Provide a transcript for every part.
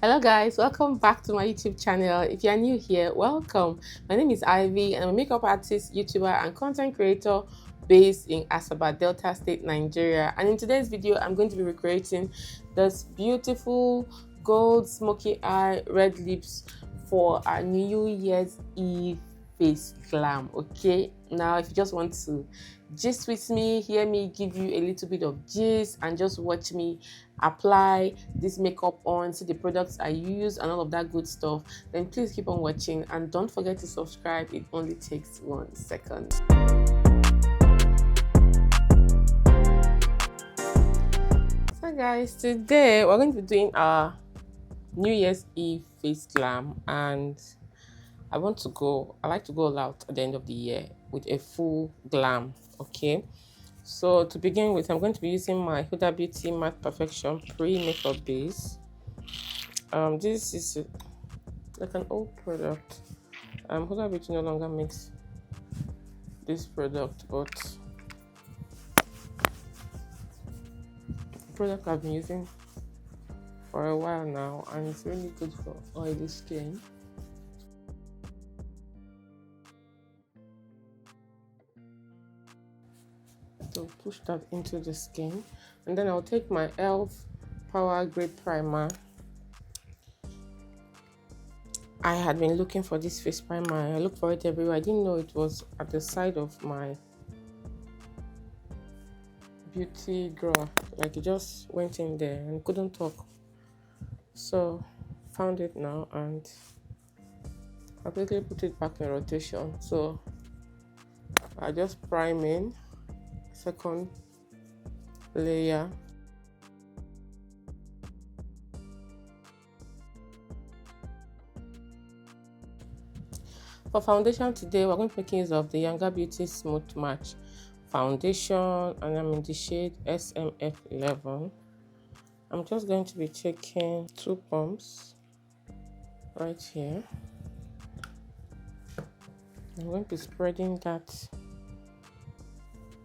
Hello guys, welcome back to my YouTube channel. If you are new here, welcome. My name is Ivy and I'm a makeup artist, YouTuber and content creator based in Asaba, Delta State, Nigeria. And in today's video, I'm going to be recreating this beautiful gold smoky eye red lips for our New Year's Eve face glam. Okay, now if you just want to gist with me, hear me give you a little bit of gist and just watch me apply this makeup on, see the products I use and all of that good stuff, then please keep on watching and don't forget to subscribe. It only takes 1 second. So guys, today we're going to be doing our New Year's Eve face glam, and I like to go all out at the end of the year with a full glam. Okay, so to begin with, I'm going to be using my Huda Beauty Matte Perfection Pre-Makeup Base. This is like an old product. Huda Beauty no longer makes this product, but the product I've been using for a while now, and it's really good for oily skin. So push that into the skin, and then I'll take my e.l.f. Power Grip Primer. I had been looking for this face primer. I looked for it everywhere. I didn't know it was at the side of my beauty drawer. Like, it just went in there and couldn't talk. So found it now and I quickly put it back in rotation. So I just prime in second layer. For foundation today, we're going to make use of the Younger Beauty Smooth Match foundation, and I'm in the shade SMF11. I'm just going to be taking 2 pumps right here. I'm going to be spreading that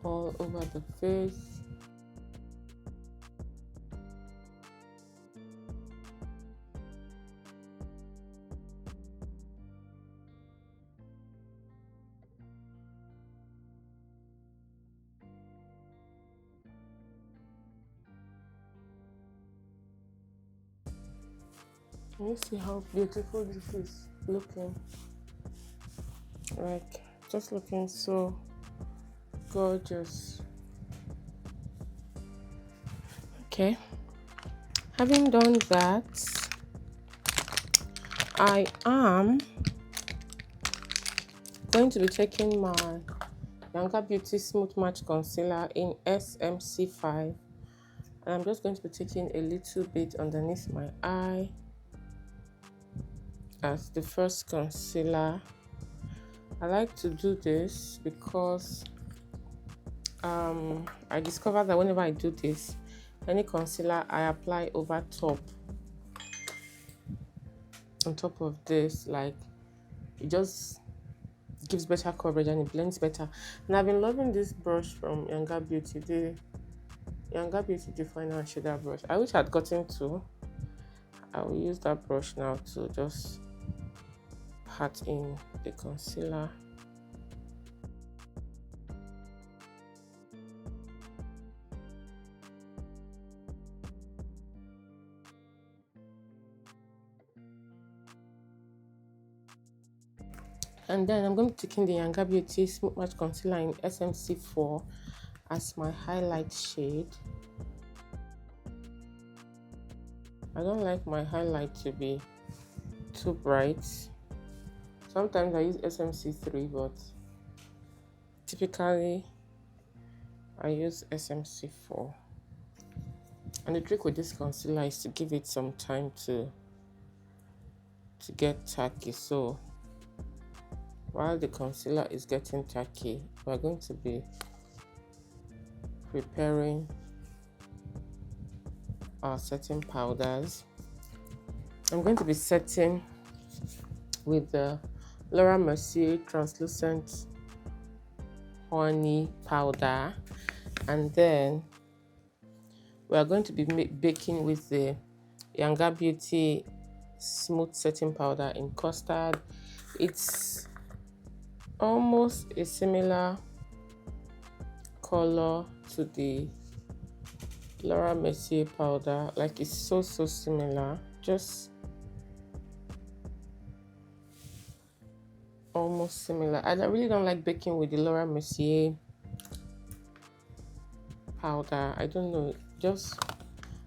all over the face. Can you see how beautiful this is looking? Like, just looking so gorgeous. Okay, having done that, I am going to be taking my Younger Beauty Smooth Match Concealer in SMC5, and I'm just going to be taking a little bit underneath my eye as the first concealer. I like to do this because I discovered that whenever I do this, any concealer I apply over top, on top of this, like, it just gives better coverage and it blends better. And I've been loving this brush from Younger Beauty, the Younger Beauty Definer and Shader brush. I wish I'd gotten two. I will use that brush now to just pat in the concealer. And then I'm going to be taking the Younger Beauty Smooth Match Concealer in SMC4 as my highlight shade. I don't like my highlight to be too bright. Sometimes I use SMC3, but typically I use SMC4. And the trick with this concealer is to give it some time to get tacky. So while the concealer is getting tacky, we're going to be preparing our setting powders. I'm going to be setting with the Laura Mercier Translucent Honey Powder, and then we are going to be baking with the Younger Beauty smooth setting powder in custard. It's almost a similar color to the Laura Mercier powder. Like, it's so similar, just almost similar. I really don't like baking with the Laura Mercier powder. I don't know, just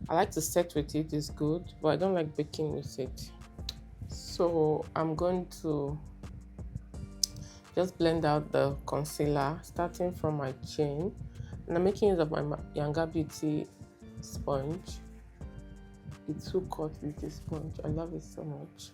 I like to set with it, it's good, but I don't like baking with it. So I'm going to just blend out the concealer starting from my chin, and I'm making use of my Younger Beauty sponge. It's so cut with this sponge, I love it so much.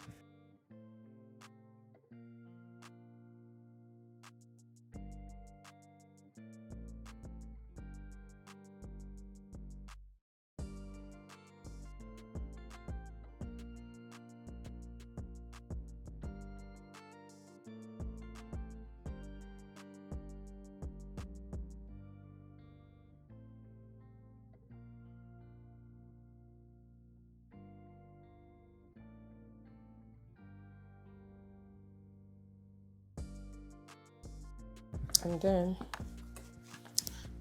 And then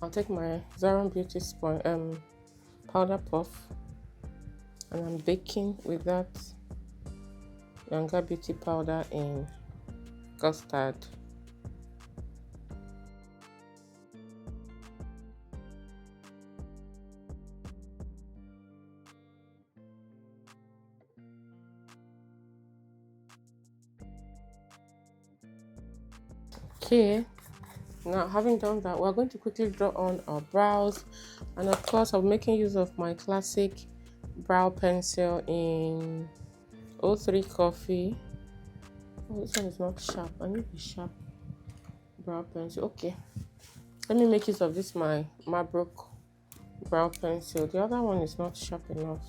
I'll take my Zaron Beauty sponge, powder puff, and I'm baking with that Younger Beauty powder in custard. Okay, now having done that, we're going to quickly draw on our brows, and of course I'm making use of my classic brow pencil in 03 Coffee. Oh, this one is not sharp. I need a sharp brow pencil. Okay, let me make use of this my Marbrook brow pencil. The other one is not sharp enough.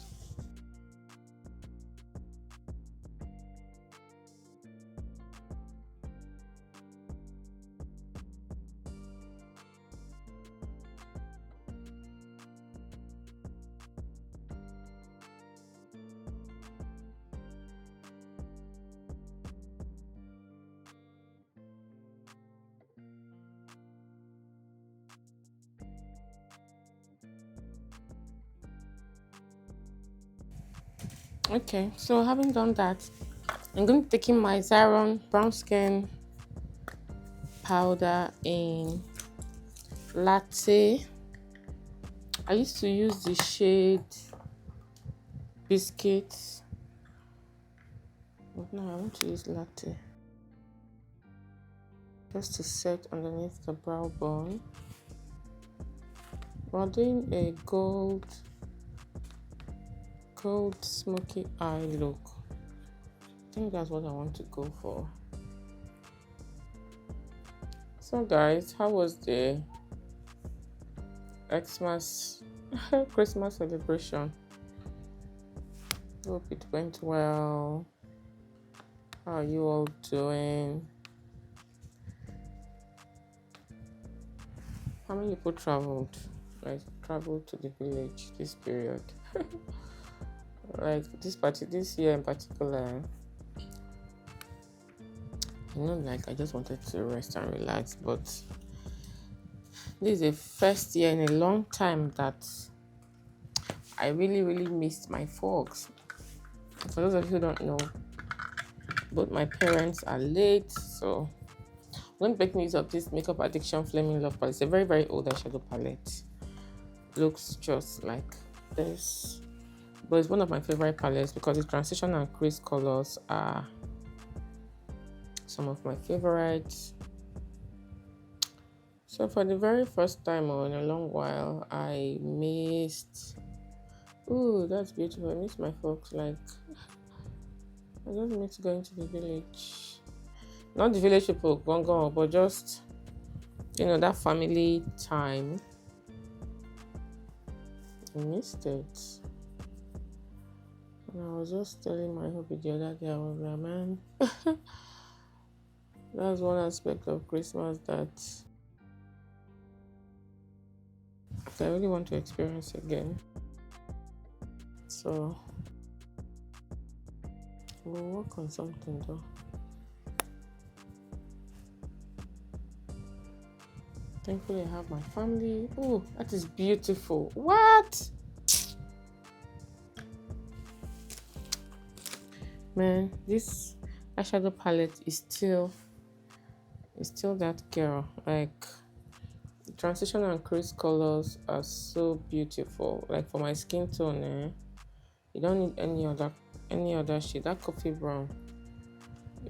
Okay, so having done that, I'm going to take in my Zaron Brownskin powder in Latte. I used to use the shade Biscuits, but now I want to use Latte just to set underneath the brow bone. We're doing a gold smoky eye look. I think that's what I want to go for. So guys, how was the Xmas Christmas celebration? Hope it went well. How are you all doing? How many people traveled? Like, traveled to the village this period? Like this year in particular, like I just wanted to rest and relax, but this is the first year in a long time that I really missed my folks. For those of you who don't know, both my parents are late, so I'm going to make use of this Makeup Addiction Flaming Love palette. It's a very old eyeshadow palette. Looks just like this, but it's one of my favorite palettes because the transition and crease colors are some of my favorites. So for the very first time in a long while, I missed. Ooh, that's beautiful. I miss my folks. Like, I just miss going to the village. Not the village people gone, but just that family time. I missed it. And I was just telling my hubby the other day, I was like, man, that's one aspect of Christmas that I really want to experience again. So We'll work on something though. Thankfully, I have my family. Oh, that is beautiful. What? Man, this eyeshadow palette is still that girl. Like, the transition and crease colors are so beautiful. Like for my skin tone, you don't need any other shade. That coffee brown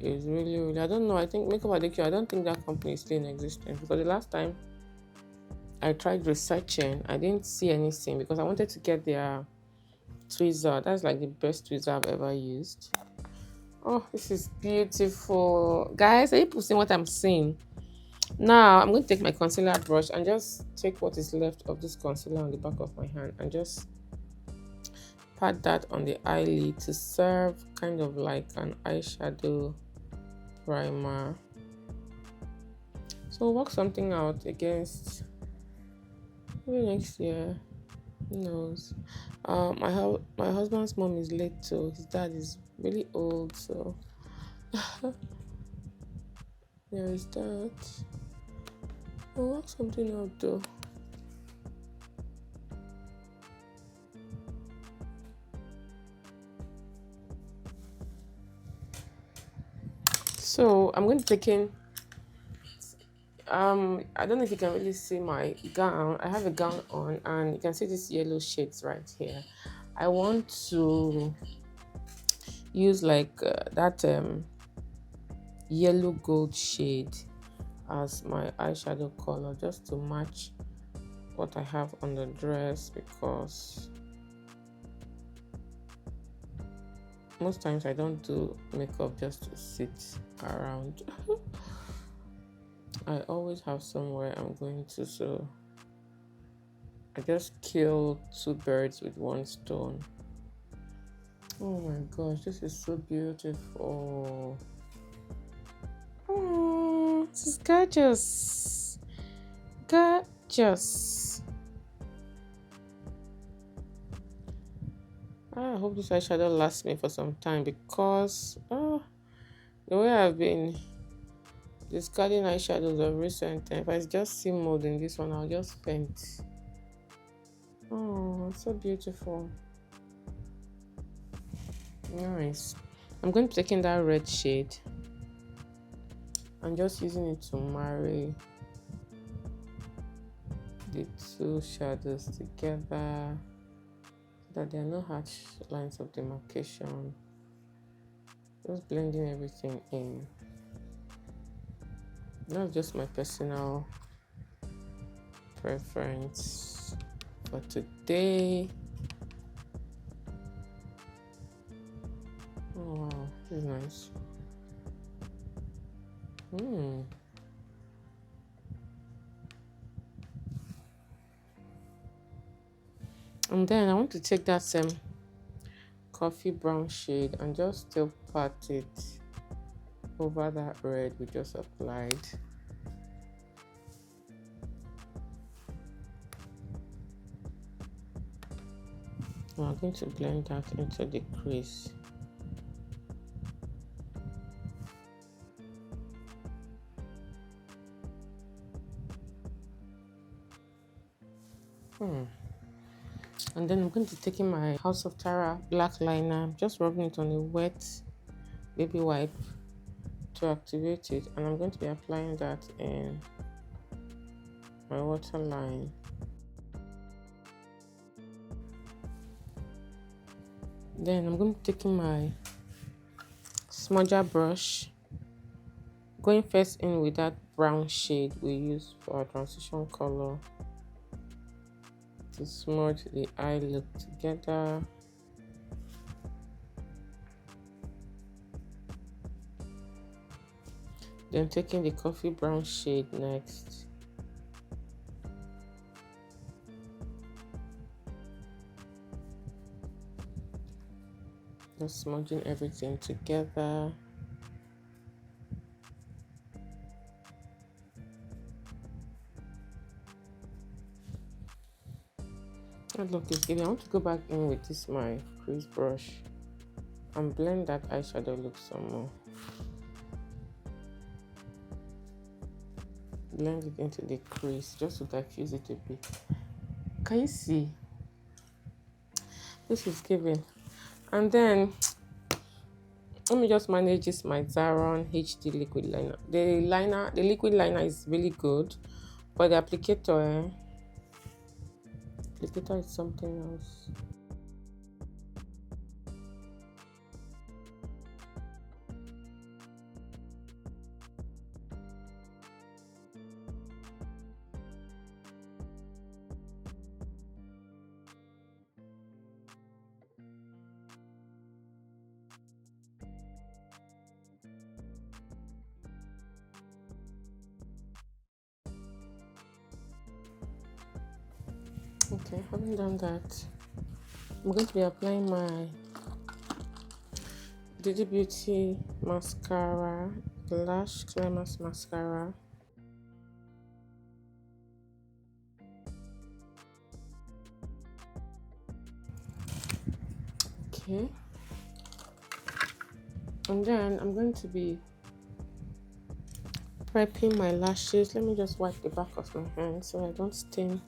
is really. I don't know. I think Makeup Addiction. I don't think that company is still in existence, because the last time I tried researching, I didn't see anything, because I wanted to get their tweezer. That's like the best tweezer I've ever used. Oh, this is beautiful, guys. Are you seeing what I'm seeing? Now I'm going to take my concealer brush and just take what is left of this concealer on the back of my hand and just pat that on the eyelid to serve kind of like an eyeshadow primer. So work something out against maybe next year. Who knows? My husband's mom is late, so his dad is really old, so there is that. I'll work something out though. So I'm going to take in I don't know if you can really see my gown. I have a gown on, and you can see these yellow shades right here. I want to use like that yellow gold shade as my eyeshadow color, just to match what I have on the dress, because most times I don't do makeup just to sit around. I always have somewhere I'm going to, so I just kill two birds with one stone. Oh my gosh, this is so beautiful. Oh, this is gorgeous. Gorgeous. I hope this eyeshadow lasts me for some time, because the way I've been discarding eyeshadows of recent time, if I just see mold in this one, I'll just faint. Oh, it's so beautiful. Nice. I'm going to take in that red shade and just using it to marry the two shadows together, so that there are no harsh lines of demarcation. Just blending everything in. That's just my personal preference for today. Oh wow, this is nice. And then I want to take that same coffee brown shade and just still pat it over that red we just applied. Now I'm going to blend that into the crease. And then I'm going to take in my House of Tara black liner, just rubbing it on a wet baby wipe to activate it, and I'm going to be applying that in my waterline. Then I'm going to take in my smudger brush, going first in with that brown shade we used for our transition color, to smudge the eye look together. Then taking the coffee brown shade next. Just smudging everything together. That look is giving. I want to go back in with this my crease brush and blend that eyeshadow look some more. Blend it into the crease just to diffuse it a bit. Can you see? This is giving. And then let me just manage this my Zaron HD liquid liner. The liquid liner is really good, but the applicator is something else. Okay, having done that, I'm going to be applying my Fenty Beauty mascara, the Lash Climax mascara. Okay, and then I'm going to be prepping my lashes. Let me just wipe the back of my hand so I don't stain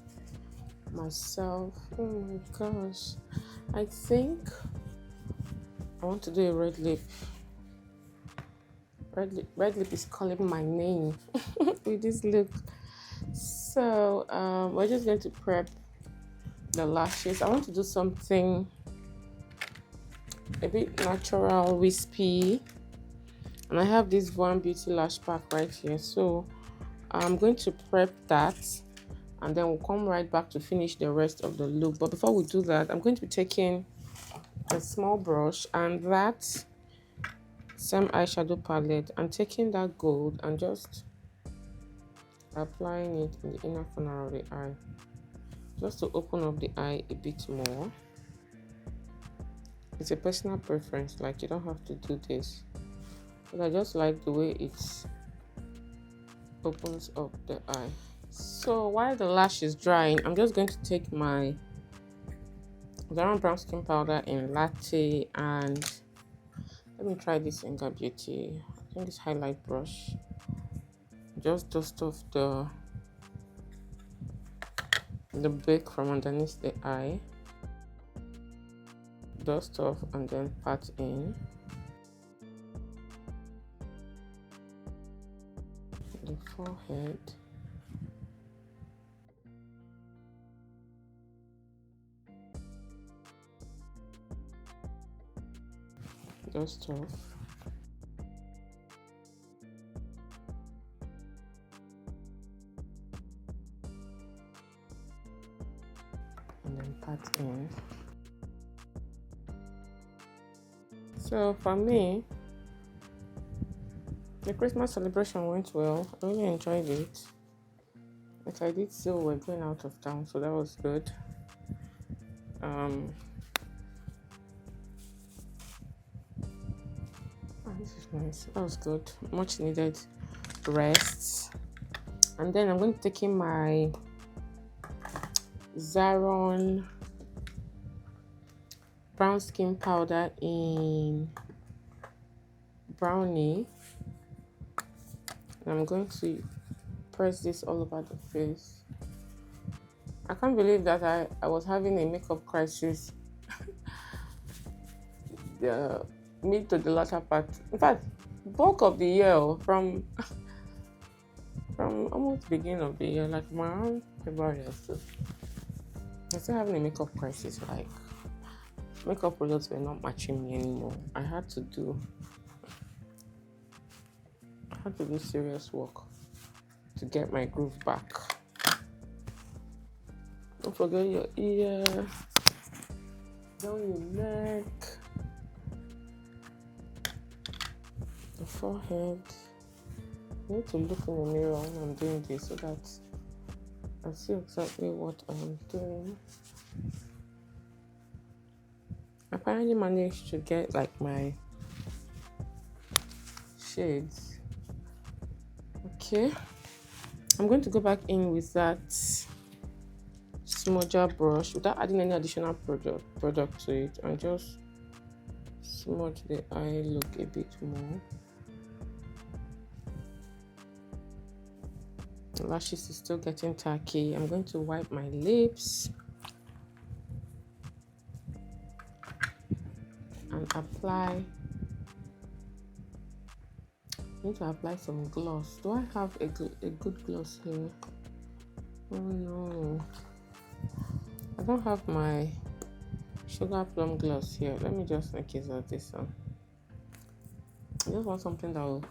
myself. Oh my gosh, I think I want to do a red lip. Red lip is calling my name with this look. So we're just going to prep the lashes. I want to do something a bit natural, wispy, and I have this One Beauty lash pack right here, so I'm going to prep that and then we'll come right back to finish the rest of the look. But before we do that, I'm going to be taking a small brush and that same eyeshadow palette and taking that gold and just applying it in the inner corner of the eye, just to open up the eye a bit more. It's a personal preference, like you don't have to do this, but I just like the way it opens up the eye. So while the lash is drying, I'm just going to take my Zaron Brownskin powder in Latte and let me try this in Fenty Beauty. I think this highlight brush. Just dust off the bake from underneath the eye. Dust off and then pat in. The forehead. Dust off. And then pat in. So for me, the Christmas celebration went well. I really enjoyed it. Like I did so, we're going out of town, so that was good. This is nice. That was good. Much needed rest. And then I'm going to take in my Zaron Brownskin powder in Brownie. And I'm going to press this all over the face. I can't believe that I was having a makeup crisis the mid to the latter part. In fact, bulk of the year from almost beginning of the year, like around February or so. I'm still having a makeup crisis. Like makeup products were not matching me anymore. I had to do serious work to get my groove back. Don't forget your ear, down your neck, the forehead. I need to look in the mirror when I'm doing this so that I see exactly what I'm doing. I finally managed to get like my shades. Okay, I'm going to go back in with that smudger brush without adding any additional product to it and just smudge the eye look a bit more. The lashes is still getting tacky. I'm going to wipe my lips and apply. I need to apply some gloss. Do I have a good gloss here? Oh no, I don't have my sugar plum gloss here. Let me just make use of this one. I just want something that will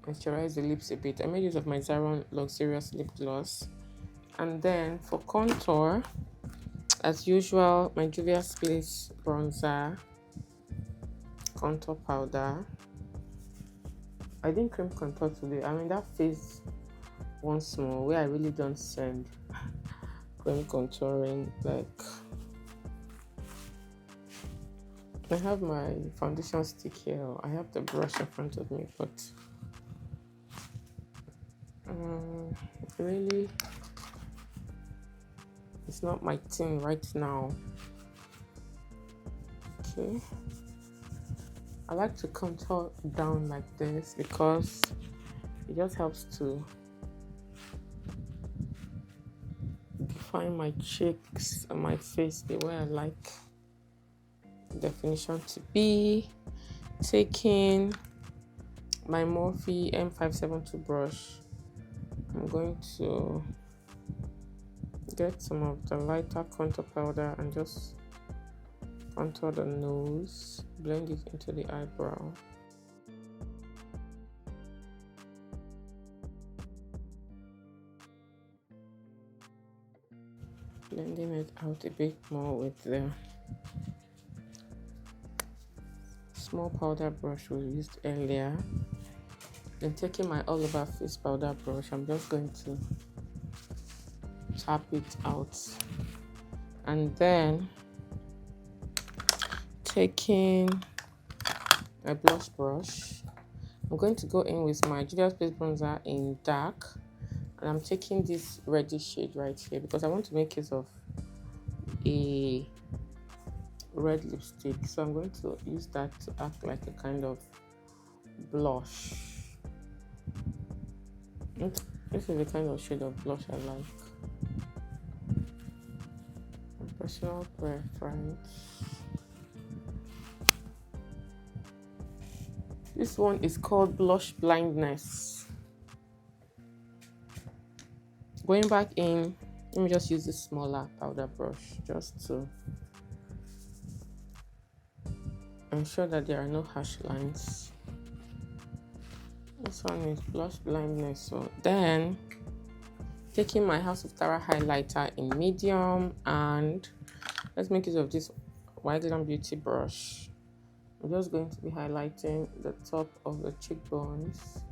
moisturize the lips a bit. I made use of my Zaron Luxurious Lip Gloss. And then for contour, as usual, my Juvias Place bronzer, contour powder. I didn't cream contour today. I mean, that phase once more where I really don't send cream contouring. Like, I have my foundation stick here. I have the brush in front of me, but really, it's not my thing right now. Okay, I like to contour down like this because it just helps to define my cheeks and my face the way I like definition to be. Taking my Morphe M572 brush, I'm going to get some of the lighter contour powder and just contour the nose, blend it into the eyebrow. Blending it out a bit more with the small powder brush we used earlier. Then taking my all over face powder brush, I'm just going to tap it out. And then taking a blush brush, I'm going to go in with my Juvia's Place bronzer in dark. And I'm taking this reddish shade right here because I want to make use of a red lipstick. So I'm going to use that to act like a kind of blush. This is the kind of shade of blush I like. My personal preference. This one is called Blush Blindness. Going back in, let me just use this smaller powder brush just to ensure that there are no harsh lines. This one is Blush Blindness. So then taking my House of Tara highlighter in medium, and let's make use of this Glam beauty brush. I'm just going to be highlighting the top of the cheekbones.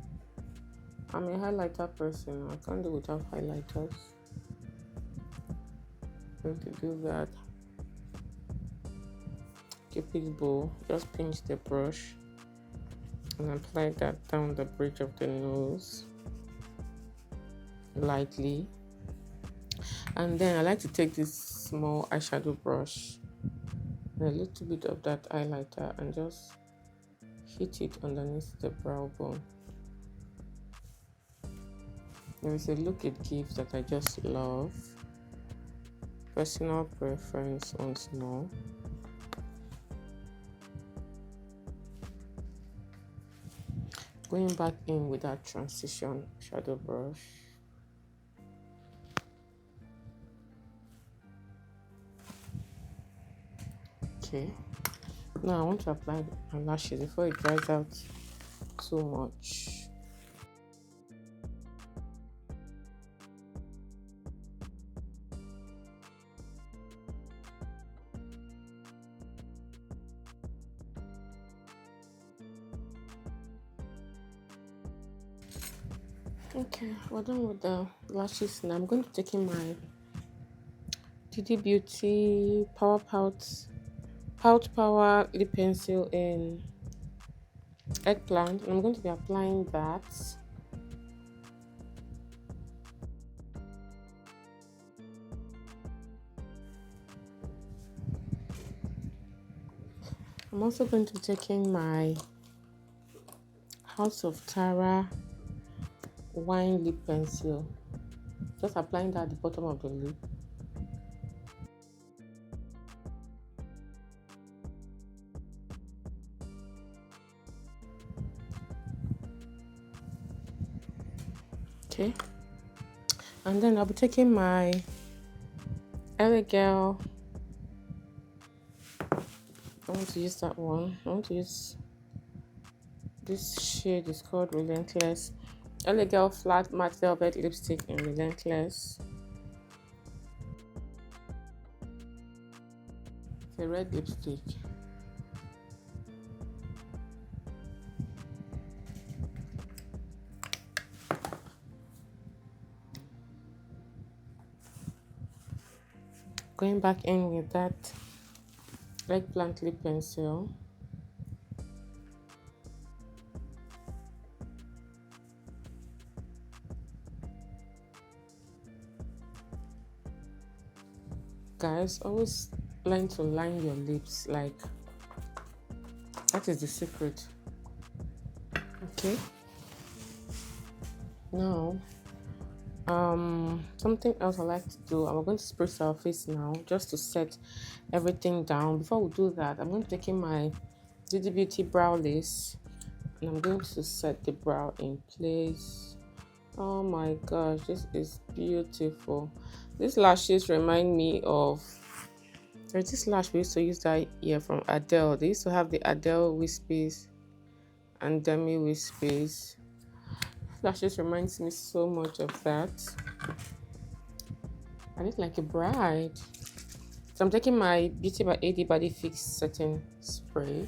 I'm a highlighter person. I can't do without highlighters. I'm going to do that. Cupid's bow. Just pinch the brush and apply that down the bridge of the nose lightly. And then I like to take this small eyeshadow brush and a little bit of that highlighter and just hit it underneath the brow bone. There is a look it gives that I just love. Personal preference once more. Going back in with that transition shadow brush. Okay. Now I want to apply my lashes before it dries out too much. Okay, we're done with the lashes now. I'm going to take in my Fenty Beauty Pout Power Lip Pencil in Eggplant, and I'm going to be applying that. I'm also going to be taking my House of Tara wine lip pencil, just applying that at the bottom of the lip. Okay, and then I'll be taking my Elegel. I want to use that one. I want to use this shade. Is called Relentless. Elegel Flat Matte Velvet Lipstick in Relentless. It's a red lipstick. Going back in with that eggplant lip pencil. Guys, always learn to line your lips, like that is the secret. Okay, now something else I like to do, I'm going to spritz our face now just to set everything down. Before we do that, I'm going to take in my Fenty Beauty brow lace and I'm going to set the brow in place. Oh my gosh, this is beautiful. These lashes remind me of, there's this lash we used to use that year from Adele. They used to have the Adele wispies and demi wispies. Lashes reminds me so much of that. I look like a bride. So I'm taking my Beauty by AD Body Fix Setting Spray,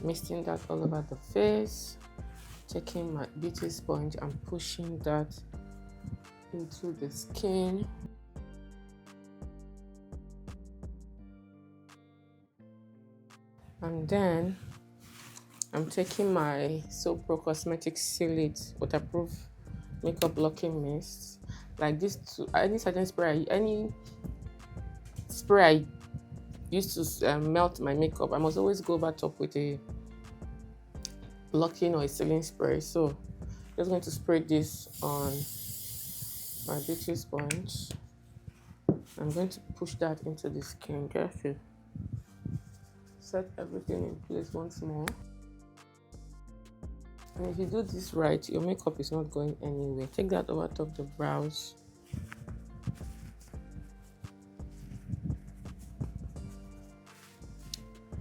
misting that all over the face, taking my beauty sponge and pushing that into the skin. And then I'm taking my So Pro Cosmetics Seal It Waterproof Makeup Blocking Mist. Like this, any certain spray, any spray I used to melt my makeup, I must always go back up with a blocking or a sealing spray. So just going to spray this on my beauty sponge. I'm going to push that into the skin just to set everything in place once more. And if you do this right, your makeup is not going anywhere. Take that over top the brows.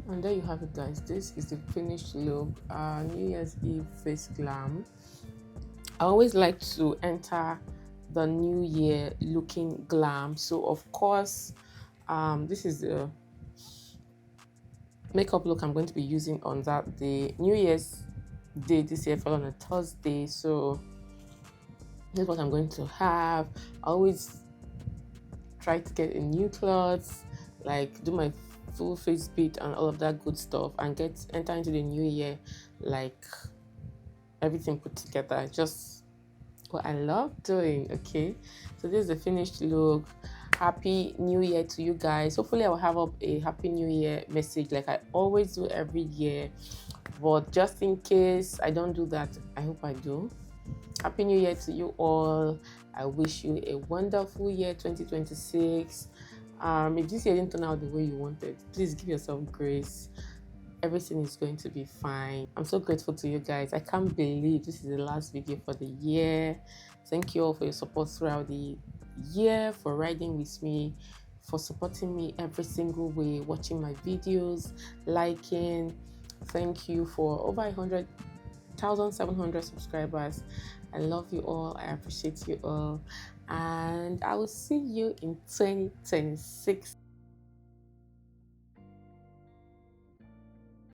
And there you have it, guys. This is the finished look. New Year's Eve face glam. I always like to enter the new year looking glam. So of course, this is the makeup look I'm going to be using on that day. New Year's Day this year fell on a Thursday, so this is what I'm going to have. I always try to get in new clothes, like do my full face beat and all of that good stuff, and enter into the new year like everything put together. Just what I love doing. Okay, so this is the finished look. Happy New Year to you guys. Hopefully I will have up a Happy New Year message like I always do every year, but just in case I don't do that, I hope I do. Happy New Year to you all. I wish you a wonderful year 2026. If this year didn't turn out the way you wanted, please give yourself grace. Everything is going to be fine. I'm so grateful to you guys. I can't believe this is the last video for the year. Thank you all for your support throughout the year, for riding with me, for supporting me every single way, watching my videos, liking. Thank you for over 100,700 subscribers. I love you all. I appreciate you all, and I will see you in 2026.